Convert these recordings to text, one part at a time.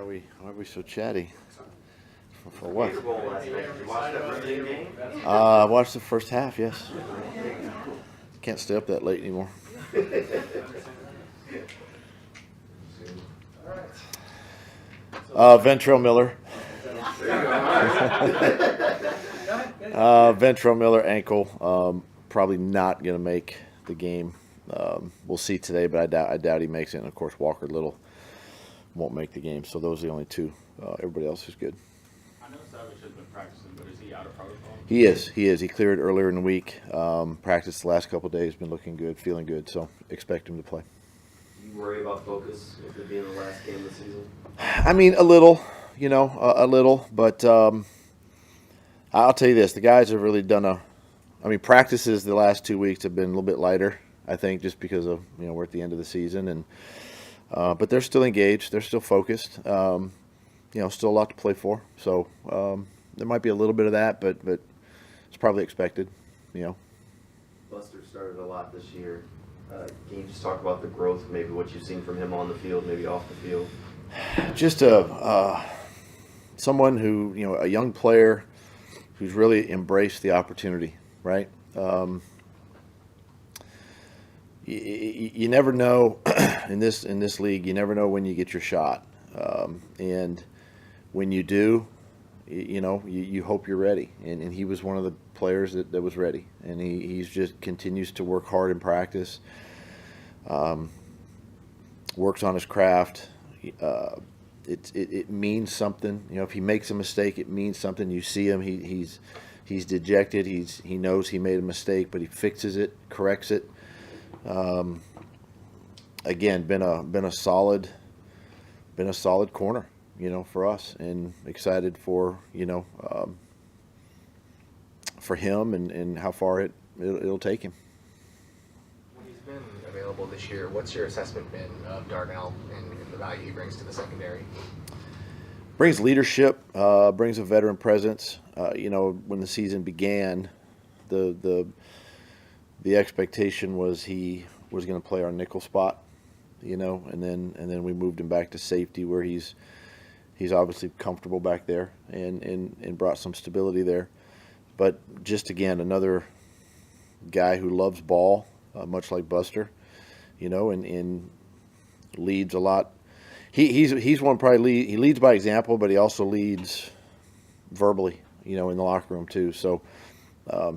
Why are we so chatty? For what? Did you watch that Brazilian game? I watched the first half, yes. Can't stay up that late anymore. Ventrell Miller. Ventrell Miller ankle. Probably not going to make the game. We'll see today, but I doubt he makes it. And of course, Walker Little won't make the game. So those are the only two. Everybody else is good. I know Savage has been practicing, but is he out of protocol? He is. He cleared earlier in the week. Practiced the last couple of days. Been looking good, feeling good. So expect him to play. Do you worry about focus with it being the last game of the season? I mean, a little. A little. But I'll tell you this: the guys have really done practices the last 2 weeks have been a little bit lighter. I think just because of we're at the end of the season, and but they're still engaged. They're still focused. Still a lot to play for. So there might be a little bit of that, but it's probably expected. Buster started a lot this year. Can you just talk about the growth, maybe what you've seen from him on the field, maybe off the field? Just someone who a young player who's really embraced the opportunity, right? You never know in this league. You never know when you get your shot, and when you do, you hope you're ready. And he was one of the players that was ready, and he's just continues to work hard in practice. Works on his craft. It means something. If he makes a mistake, it means something. You see him. He's dejected. He knows he made a mistake, but he fixes it, corrects it. Again, been a solid corner, for us, and excited for him and how far it'll take him. When he's been available this year, what's your assessment been of Darnell and the value he brings to the secondary? Brings leadership, brings a veteran presence. When the season began, the expectation was he was going to play our nickel spot, and then we moved him back to safety where he's obviously comfortable back there and brought some stability there. But just again, another guy who loves ball, much like Buster, and leads a lot. He's one probably he leads by example, but he also leads verbally, in the locker room too. So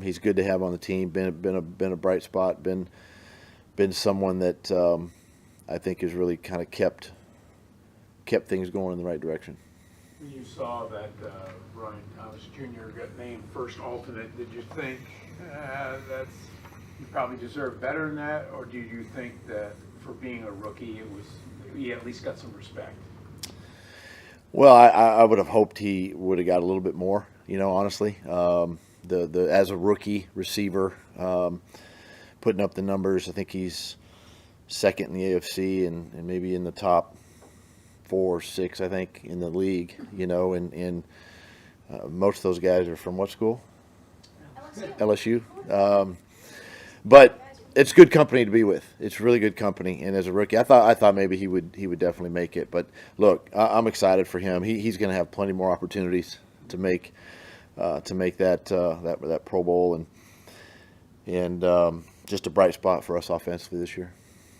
he's good to have on the team. Been a bright spot. Been someone that I think has really kind of kept things going in the right direction. When you saw that Ryan Thomas Jr. got named first alternate, did you think you probably deserve better than that, or did you think that for being a rookie, he at least got some respect? Well, I would have hoped he would have got a little bit more. Honestly, as a rookie receiver, putting up the numbers, I think he's second in the AFC and maybe in the top 4 or 6, I think, in the league. And most of those guys are from what school? LSU. But it's good company to be with. It's really good company. And as a rookie, I thought maybe he would definitely make it. But look, I'm excited for him. He's going to have plenty more opportunities to make that Pro Bowl and just a bright spot for us offensively this year.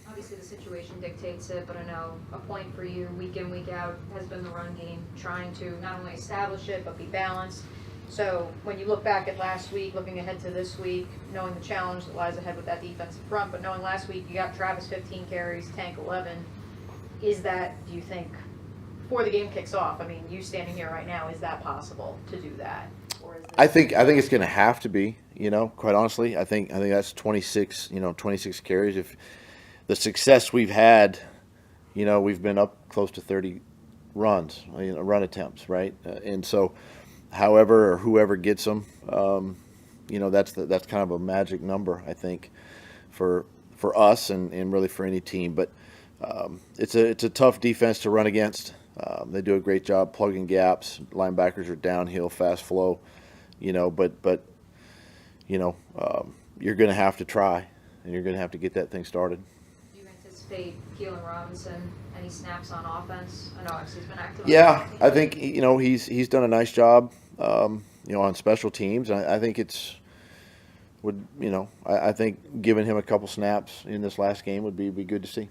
Obviously, the situation dictates it, but I know a point for you week in, week out has been the run game, trying to not only establish it but be balanced. So when you look back at last week, looking ahead to this week, knowing the challenge that lies ahead with that defensive front, but knowing last week you got Travis 15 carries, Tank 11, is that, do you think, before the game kicks off, you standing here right now, is that possible to do that? Or is I think it's going to have to be, quite honestly. I think that's 26 carries. If the success we've had, we've been up close to 30 runs, run attempts, right? And so however or whoever gets them, that's kind of a magic number, I think, for us and really for any team. But it's a tough defense to run against. They do a great job plugging gaps. Linebackers are downhill, fast flow, but you're going to have to try, and you're going to have to get that thing started. Do you anticipate anticipate Keelan Robinson any snaps on offense? I know obviously he's been active. Yeah, I think he's done a nice job, on special teams. I think I think giving him a couple snaps in this last game would be good to see.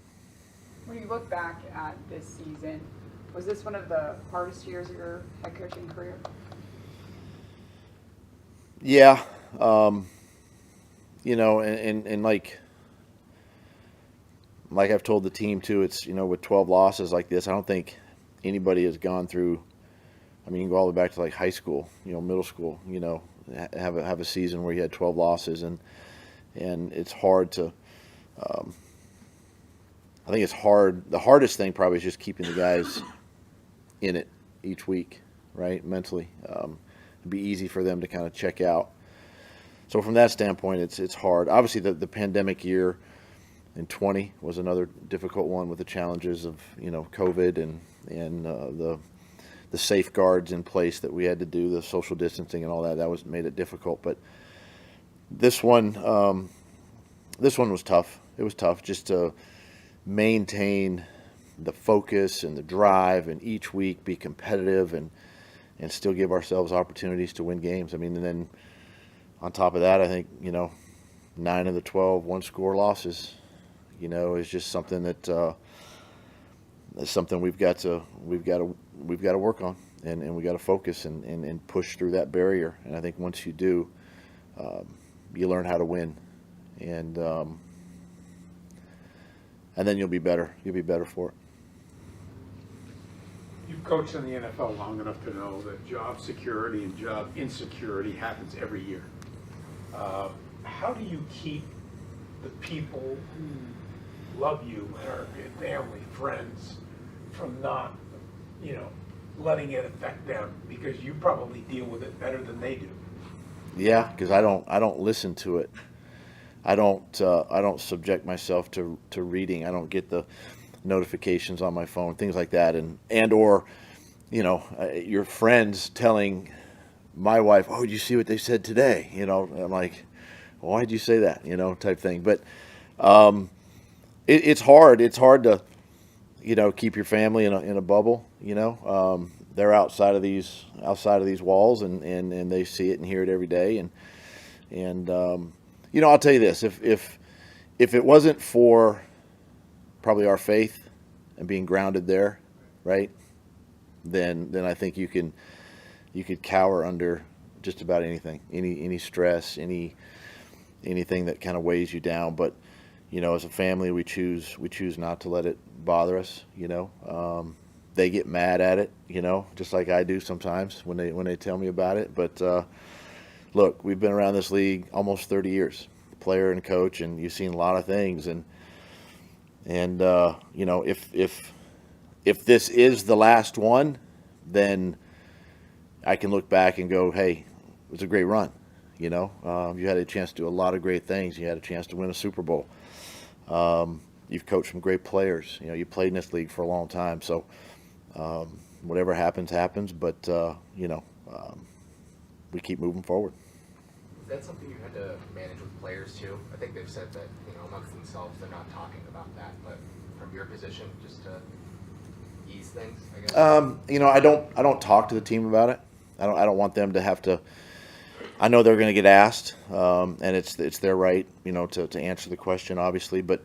When you look back at this season, was this one of the hardest years of your head coaching career? Yeah, and like I've told the team too, it's with 12 losses like this, I don't think anybody has gone through. I mean, you can go all the way back to like high school, middle school, have a season where you had 12 losses, and it's hard to. I think it's hard. The hardest thing probably is just keeping the guys in it each week, right? Mentally, it'd be easy for them to kind of check out. So from that standpoint, it's hard. Obviously, the pandemic year in 20 was another difficult one with the challenges of COVID and the safeguards in place that we had to do, the social distancing and all that. That made it difficult. But this one was tough. It was tough just to maintain the focus and the drive, and each week be competitive and still give ourselves opportunities to win games. I mean, and then on top of that, I think 9 of the 12 one-score losses, is just something that is something we've got to work on, and we got to focus and push through that barrier. And I think once you do, you learn how to win, and then you'll be better. You'll be better for it. You've coached in the NFL long enough to know that job security and job insecurity happens every year. How do you keep the people who love you and are your family, friends, from not, letting it affect them? Because you probably deal with it better than they do. Yeah, because I don't listen to it. I don't subject myself to reading. I don't get the notifications on my phone, things like that, or your friends telling my wife, "Oh, did you see what they said today?" I'm like, "Why did you say that?" Type thing. But it's hard. It's hard to keep your family in a bubble. They're outside of these walls, and they see it and hear it every day. And I'll tell you this: if it wasn't for probably our faith and being grounded there, right, then I think you could cower under just about anything, any stress, anything that kind of weighs you down. But as a family, we choose not to let it bother us. They get mad at it, just like I do sometimes when they tell me about it. But look, we've been around this league almost 30 years, player and coach, and you've seen a lot of things. And if this is the last one, then I can look back and go, hey, it was a great run. You had a chance to do a lot of great things. You had a chance to win a Super Bowl. You've coached some great players. You played in this league for a long time. So whatever happens. But we keep moving forward. Is that something you had to manage with players too? I think they've said that amongst themselves they're not talking about that. But from your position, just to ease things, I guess. I don't talk to the team about it. I don't want them to have to. I know they're going to get asked, and it's their right, to answer the question, obviously. But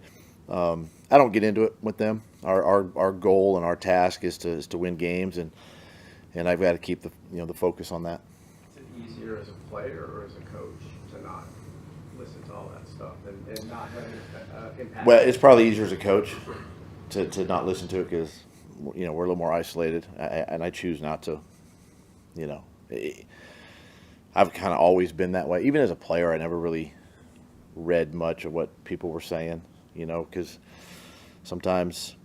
I don't get into it with them. Our goal and our task is to win games, and I've got to keep the focus on that. Is it easier as a player or as a coach to not listen to all that stuff and not have an impact? Well, it's probably easier as a coach to not listen to it because we're a little more isolated, and I choose not to. I've kind of always been that way. Even as a player, I never really read much of what people were saying, because sometimes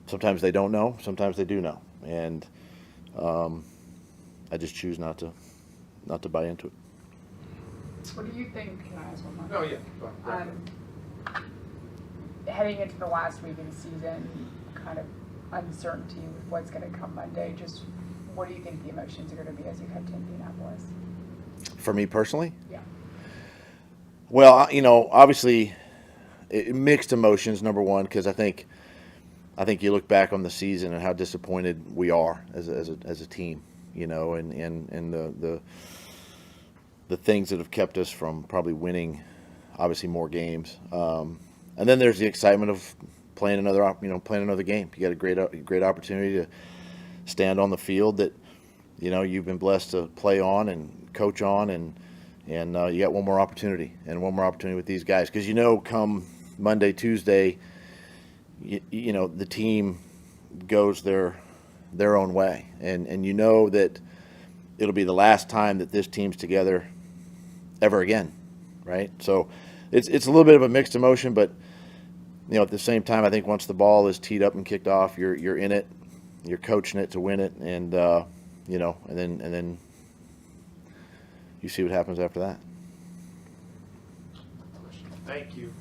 they don't know, sometimes they do know, and I just choose not to buy into it. What do you think? Can I ask one more? Oh yeah. Go ahead. Heading into the last week of the season, kind of uncertainty with what's going to come Monday. Just what do you think the emotions are going to be as you head to Indianapolis? For me personally? Yeah. Well, obviously, mixed emotions. Number one, because I think you look back on the season and how disappointed we are as a team, you know, and the things that have kept us from probably winning, obviously, more games. And then there's the excitement of playing another game. You got a great opportunity to stand on the field that, you know, you've been blessed to play on and coach on, and you got one more opportunity with these guys, because, you know, come Monday, Tuesday, you know, the team goes their own way, and you know that it'll be the last time that this team's together ever again, right? So it's a little bit of a mixed emotion, but, you know, at the same time, I think once the ball is teed up and kicked off, you're in it, you're coaching it to win it, and you know, and then you see what happens after that. Thank you.